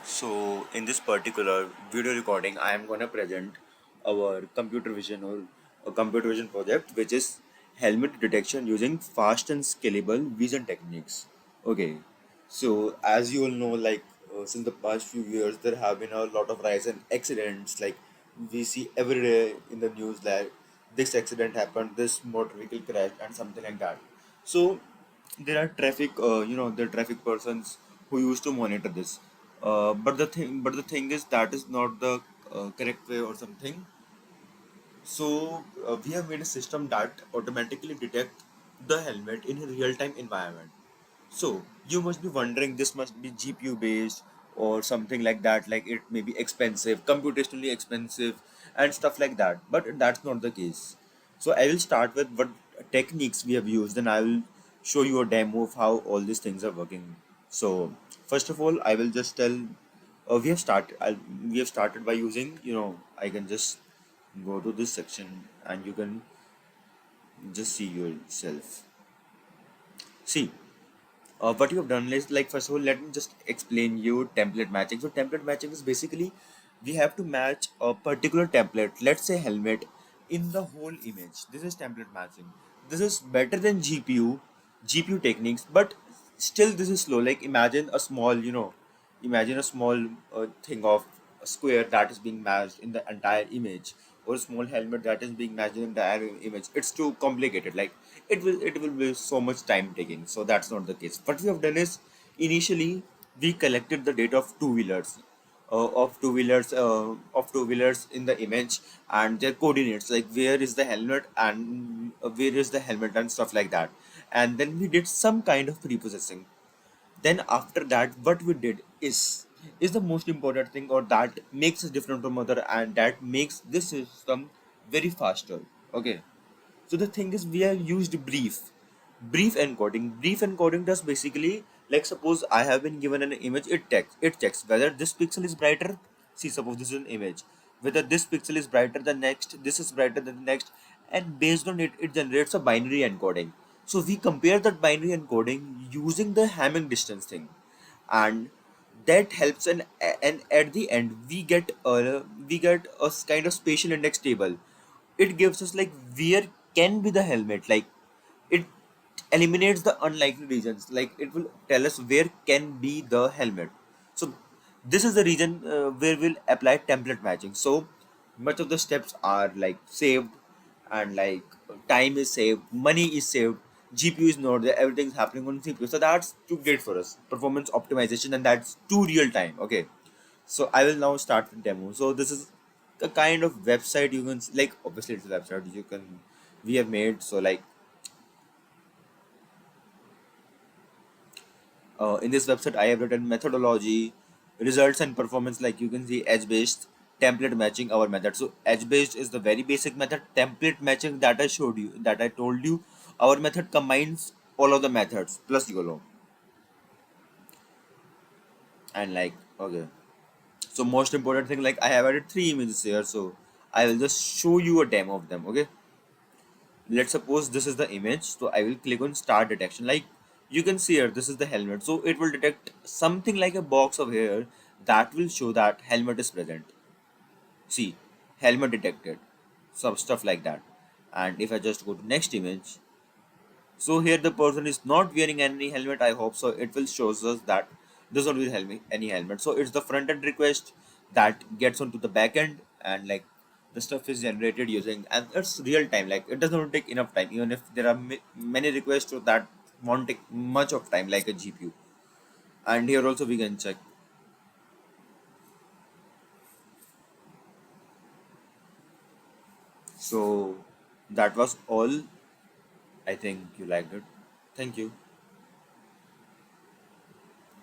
So, in this particular video recording, I am gonna present our computer vision or a computer vision project, which is helmet detection using fast and scalable vision techniques. Okay, so as you all know, since the past few years, there have been a lot of rise in accidents. Like we see every day in the news that this accident happened, this motor vehicle crashed, and something like that. So there are the traffic persons who used to monitor this. But the thing is that is not the correct way or something. So we have made a system that automatically detect the helmet in a real-time environment. So you must be wondering, this must be GPU based or something like that. Like it may be expensive, computationally expensive, and stuff like that. But that's not the case. So I will start with what techniques we have used, and I will show you a demo of how all these things are working. So first of all, I will just tell. We have started by using. I can just go to this section, and you can just see yourself. See, what you have done is, like, first of all, let me just explain you template matching. So template matching is basically we have to match a particular template, let's say helmet, in the whole image. This is template matching. This is better than GPU techniques, but still this is slow. Like imagine a small thing of a square that is being matched in the entire image, or a small helmet that is being matched in the entire image. It's too complicated. Like it will be so much time taking. So that's not the case. What we have done is, initially we collected the data of two wheelers in the image and their coordinates, like where is the helmet and stuff like that. And then we did some kind of pre-processing. Then after that, what we did is the most important thing, or that makes us different from other, and that makes this system very faster. Okay, so the thing is, we have used brief encoding. Brief encoding does basically, like, suppose I have been given an image. It checks whether this pixel is brighter. See, suppose this is an image, whether this pixel is brighter than next, this is brighter than the next, and based on it, it generates a binary encoding. So we compare that binary encoding using the Hamming distance thing, and that helps. And at the end, we get a kind of spatial index table. It gives us, like, where can be the helmet. Like, it eliminates the unlikely regions. Like, it will tell us where can be the helmet. So this is the region where we'll apply template matching. So much of the steps are, like, saved, and, like, time is saved, money is saved, GPU is not there, everything's happening on CPU. So that's too great for us. Performance optimization, and that's too real time. Okay, so I will now start the demo. So this is a kind of website you can like, obviously it's a website you can we have made. So, like, in this website I have written methodology, results and performance. Like, you can see edge based template matching, our method. So edge based is the very basic method. Template matching, that I showed you, that I told you, our method combines all of the methods plus YOLO. And, like, okay, so most important thing, like, I have added three images here. So I will just show you a demo of them. Okay, let's suppose this is the image. So I will click on start detection. Like, you can see here, this is the helmet. So it will detect something like a box of hair that will show that helmet is present. See, helmet detected, some stuff like that. And if I just go to next image, so here the person is not wearing any helmet, I hope. So it will shows us that does not wear any helmet. So it's the front end request that gets onto the back end, and, like, the stuff is generated using, and it's real time. Like, it does not take enough time, even if there are many requests, so that won't take much of time like a GPU. And here also we can check. So that was all. I think you liked it. Thank you.